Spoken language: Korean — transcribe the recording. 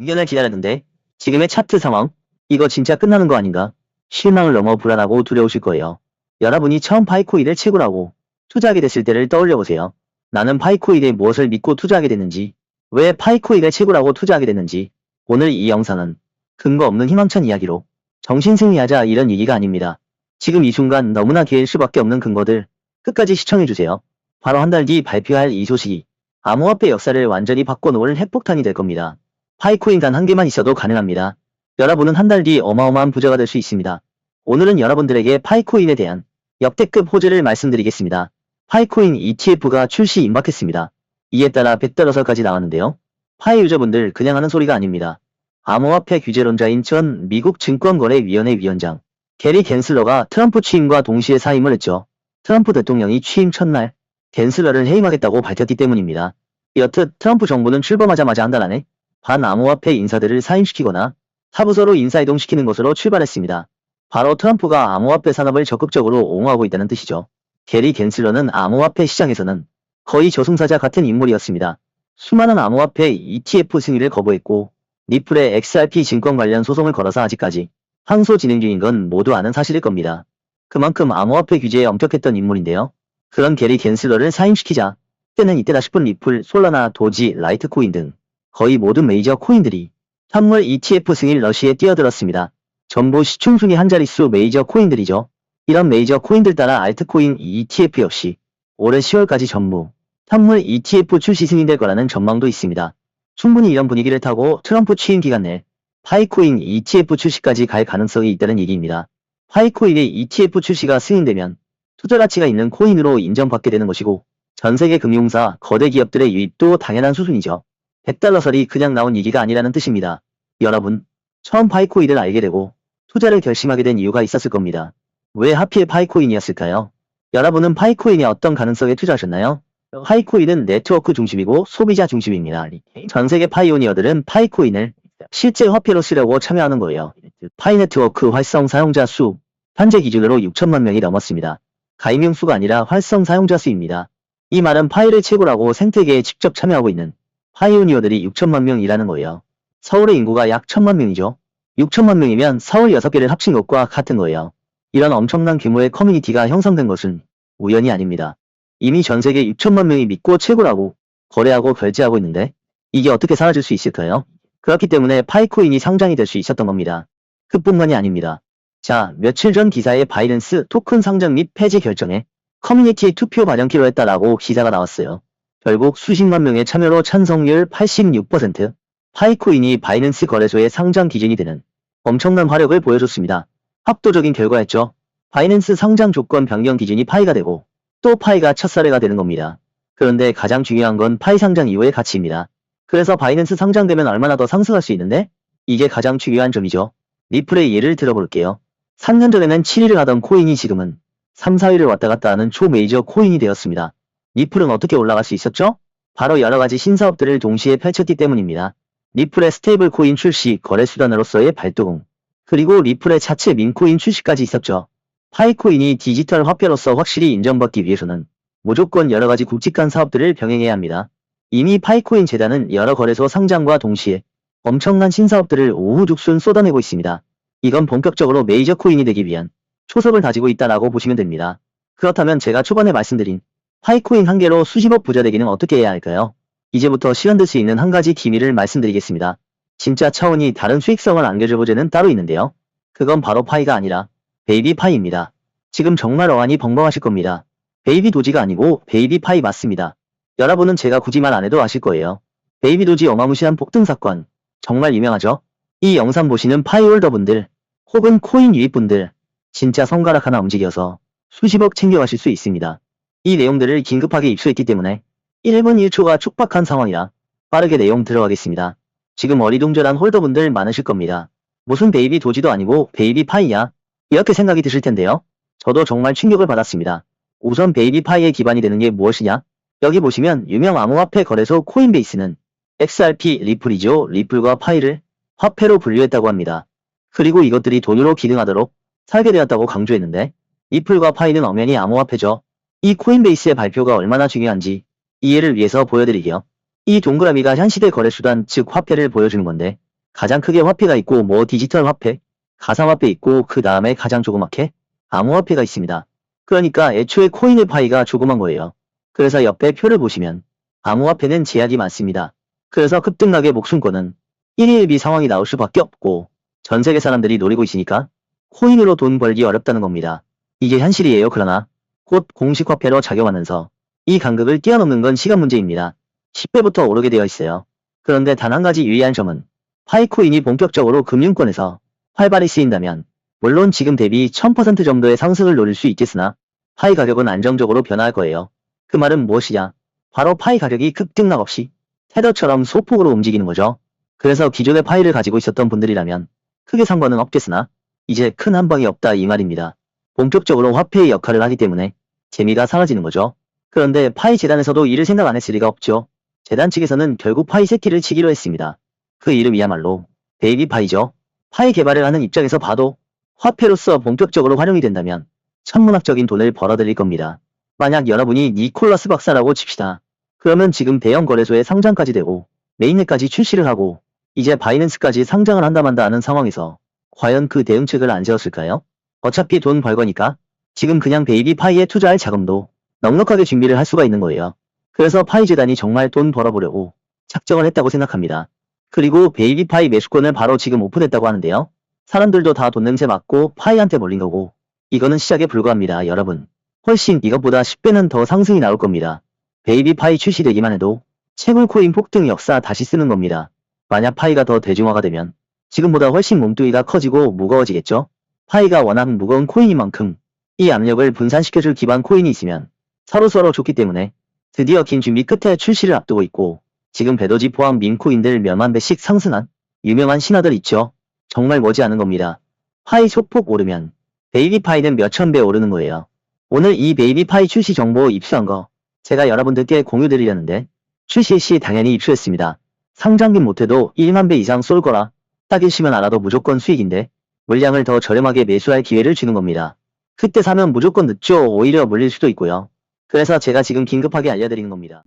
2년을 기다렸는데 지금의 차트 상황? 이거 진짜 끝나는 거 아닌가? 실망을 넘어 불안하고 두려우실 거예요. 여러분이 처음 파이코인을 채굴하고 투자하게 됐을 때를 떠올려보세요. 나는 파이코인에 무엇을 믿고 투자하게 됐는지, 왜 파이코인을 채굴하고 투자하게 됐는지. 오늘 이 영상은 근거 없는 희망찬 이야기로 정신승리하자 이런 얘기가 아닙니다. 지금 이 순간 너무나 기일 수밖에 없는 근거들 끝까지 시청해주세요. 바로 한 달 뒤 발표할 이 소식이 암호화폐 역사를 완전히 바꿔놓을 핵폭탄이 될 겁니다. 파이코인 단 한 개만 있어도 가능합니다. 여러분은 한 달 뒤 어마어마한 부자가 될 수 있습니다. 오늘은 여러분들에게 파이코인에 대한 역대급 호재를 말씀드리겠습니다. 파이코인 ETF가 출시 임박했습니다. 이에 따라 $100까지 나왔는데요. 파이 유저분들 그냥 하는 소리가 아닙니다. 암호화폐 규제론자인 전 미국 증권거래위원회 위원장 게리 겐슬러가 트럼프 취임과 동시에 사임을 했죠. 트럼프 대통령이 취임 첫날 겐슬러를 해임하겠다고 밝혔기 때문입니다. 이렇듯 트럼프 정부는 출범하자마자 한 달 안에 반암호화폐 인사들을 사임시키거나 사부서로 인사이동시키는 것으로 출발했습니다. 바로 트럼프가 암호화폐 산업을 적극적으로 옹호하고 있다는 뜻이죠. 게리 겐슬러는 암호화폐 시장에서는 거의 저승사자 같은 인물이었습니다. 수많은 암호화폐 ETF 승인을 거부했고 리플의 XRP 증권 관련 소송을 걸어서 아직까지 항소 진행 중인 건 모두 아는 사실일 겁니다. 그만큼 암호화폐 규제에 엄격했던 인물인데요. 그런 게리 겐슬러를 사임시키자 때는 이때다 싶은 리플, 솔라나, 도지, 라이트코인 등 거의 모든 메이저 코인들이 현물 ETF 승인 러시에 뛰어들었습니다. 전부 시총순위 한 자릿수 메이저 코인들이죠. 이런 메이저 코인들 따라 알트코인 ETF 역시 올해 10월까지 전부 현물 ETF 출시 승인될 거라는 전망도 있습니다. 충분히 이런 분위기를 타고 트럼프 취임 기간 내 파이코인 ETF 출시까지 갈 가능성이 있다는 얘기입니다. 파이코인의 ETF 출시가 승인되면 투자 가치가 있는 코인으로 인정받게 되는 것이고 전세계 금융사, 거대 기업들의 유입도 당연한 수순이죠. $100설이 그냥 나온 얘기가 아니라는 뜻입니다. 여러분, 처음 파이코인을 알게 되고 투자를 결심하게 된 이유가 있었을 겁니다. 왜 하필 파이코인이었을까요? 여러분은 파이코인에 어떤 가능성에 투자하셨나요? 파이코인은 네트워크 중심이고 소비자 중심입니다. 전세계 파이오니어들은 파이코인을 실제 화폐로 쓰려고 참여하는 거예요. 파이네트워크 활성 사용자 수, 현재 기준으로 6천만 명이 넘었습니다. 가입명 수가 아니라 활성 사용자 수입니다. 이 말은 파이를 채굴하고 생태계에 직접 참여하고 있는 파이오니어들이 6천만 명이라는 거예요. 서울의 인구가 약 1천만 명이죠. 6천만 명이면 서울 6개를 합친 것과 같은 거예요. 이런 엄청난 규모의 커뮤니티가 형성된 것은 우연이 아닙니다. 이미 전세계 6천만 명이 믿고 채굴하고 거래하고 결제하고 있는데 이게 어떻게 사라질 수 있을까요? 그렇기 때문에 파이코인이 상장이 될 수 있었던 겁니다. 그뿐만이 아닙니다. 자, 며칠 전 기사에 바이낸스 토큰 상장 및 폐지 결정에 커뮤니티에 투표 반영키로 했다라고 기사가 나왔어요. 결국 수십만 명의 참여로 찬성률 86%, 파이코인이 바이낸스 거래소의 상장 기준이 되는 엄청난 화력을 보여줬습니다. 압도적인 결과였죠. 바이낸스 상장 조건 변경 기준이 파이가 되고 또 파이가 첫 사례가 되는 겁니다. 그런데 가장 중요한 건 파이 상장 이후의 가치입니다. 그래서 바이낸스 상장되면 얼마나 더 상승할 수 있는데? 이게 가장 중요한 점이죠. 리플의 예를 들어볼게요. 3년 전에는 7위를 하던 코인이 지금은 3, 4위를 왔다 갔다 하는 초메이저 코인이 되었습니다. 리플은 어떻게 올라갈 수 있었죠? 바로 여러가지 신사업들을 동시에 펼쳤기 때문입니다. 리플의 스테이블 코인 출시, 거래수단으로서의 발동, 그리고 리플의 자체 민코인 출시까지 있었죠. 파이코인이 디지털 화폐로서 확실히 인정받기 위해서는 무조건 여러가지 굵직한 사업들을 병행해야 합니다. 이미 파이코인 재단은 여러 거래소 상장과 동시에 엄청난 신사업들을 오후죽순 쏟아내고 있습니다. 이건 본격적으로 메이저 코인이 되기 위한 초석을 다지고 있다라고 보시면 됩니다. 그렇다면 제가 초반에 말씀드린 파이코인 한 개로 수십억 부자 되기는 어떻게 해야 할까요? 이제부터 실현될 수 있는 한 가지 기밀을 말씀드리겠습니다. 진짜 차원이 다른 수익성을 안겨줄 호재는 따로 있는데요. 그건 바로 파이가 아니라 베이비 파이입니다. 지금 정말 어안이 벙벙하실 겁니다. 베이비 도지가 아니고 베이비 파이 맞습니다. 여러분은 제가 굳이 말 안 해도 아실 거예요. 베이비 도지 어마무시한 폭등 사건 정말 유명하죠? 이 영상 보시는 파이홀더분들 혹은 코인 유입분들 진짜 손가락 하나 움직여서 수십억 챙겨가실 수 있습니다. 이 내용들을 긴급하게 입수했기 때문에 1분 1초가 촉박한 상황이라 빠르게 내용 들어가겠습니다. 지금 어리둥절한 홀더분들 많으실 겁니다. 무슨 베이비 도지도 아니고 베이비 파이야? 이렇게 생각이 드실 텐데요. 저도 정말 충격을 받았습니다. 우선 베이비 파이의 기반이 되는 게 무엇이냐? 여기 보시면 유명 암호화폐 거래소 코인베이스는 XRP 리플이죠. 리플과 파이를 화폐로 분류했다고 합니다. 그리고 이것들이 돈으로 기능하도록 설계되었다고 강조했는데 리플과 파이는 엄연히 암호화폐죠. 이 코인베이스의 발표가 얼마나 중요한지 이해를 위해서 보여드리게요. 이 동그라미가 현시대 거래수단 즉 화폐를 보여주는 건데 가장 크게 화폐가 있고 뭐 디지털 화폐, 가상화폐 있고 그 다음에 가장 조그맣게 암호화폐가 있습니다. 그러니까 애초에 코인의 파이가 조그만 거예요. 그래서 옆에 표를 보시면 암호화폐는 제약이 많습니다. 그래서 급등락의 목숨권은 1위1비 상황이 나올 수밖에 없고 전 세계 사람들이 노리고 있으니까 코인으로 돈 벌기 어렵다는 겁니다. 이게 현실이에요. 그러나 곧 공식 화폐로 작용하면서 이 간극을 뛰어넘는 건 시간 문제입니다. 10배부터 오르게 되어 있어요. 그런데 단 한 가지 유의한 점은 파이코인이 본격적으로 금융권에서 활발히 쓰인다면 물론 지금 대비 1000% 정도의 상승을 노릴 수 있겠으나 파이 가격은 안정적으로 변화할 거예요. 그 말은 무엇이냐? 바로 파이 가격이 급등락 없이 테더처럼 소폭으로 움직이는 거죠. 그래서 기존의 파이를 가지고 있었던 분들이라면 크게 상관은 없겠으나 이제 큰 한방이 없다 이 말입니다. 본격적으로 화폐의 역할을 하기 때문에 재미가 사라지는 거죠. 그런데 파이 재단에서도 이를 생각 안 했을 리가 없죠. 재단 측에서는 결국 파이 새끼를 치기로 했습니다. 그 이름이야말로 베이비 파이죠. 파이 개발을 하는 입장에서 봐도 화폐로서 본격적으로 활용이 된다면 천문학적인 돈을 벌어들일 겁니다. 만약 여러분이 니콜라스 박사라고 칩시다. 그러면 지금 대형 거래소에 상장까지 되고 메인넷까지 출시를 하고 이제 바이낸스까지 상장을 한다 만다 하는 상황에서 과연 그 대응책을 안 세웠을까요? 어차피 돈 벌 거니까 지금 그냥 베이비 파이에 투자할 자금도 넉넉하게 준비를 할 수가 있는 거예요. 그래서 파이 재단이 정말 돈 벌어보려고 작정을 했다고 생각합니다. 그리고 베이비 파이 매수권을 바로 지금 오픈했다고 하는데요. 사람들도 다 돈 냄새 맡고 파이한테 몰린 거고 이거는 시작에 불과합니다. 여러분. 훨씬 이것보다 10배는 더 상승이 나올 겁니다. 베이비 파이 출시되기만 해도 채굴코인 폭등 역사 다시 쓰는 겁니다. 만약 파이가 더 대중화가 되면 지금보다 훨씬 몸뚱이가 커지고 무거워지겠죠? 파이가 워낙 무거운 코인인 만큼 이 압력을 분산시켜줄 기반 코인이 있으면 서로서로 좋기 때문에 드디어 긴 준비 끝에 출시를 앞두고 있고 지금 배도지 포함 밈코인들 몇만 배씩 상승한 유명한 신화들 있죠. 정말 머지않은 겁니다. 파이 소폭 오르면 베이비 파이는 몇천 배 오르는 거예요. 오늘 이 베이비 파이 출시 정보 입수한 거 제가 여러분들께 공유드리려는데 출시 시 당연히 입수했습니다. 상장빈 못해도 1만 배 이상 쏠 거라 딱 일시면 알아도 무조건 수익인데 물량을 더 저렴하게 매수할 기회를 주는 겁니다. 그때 사면 무조건 늦죠. 오히려 물릴 수도 있고요. 그래서 제가 지금 긴급하게 알려드리는 겁니다.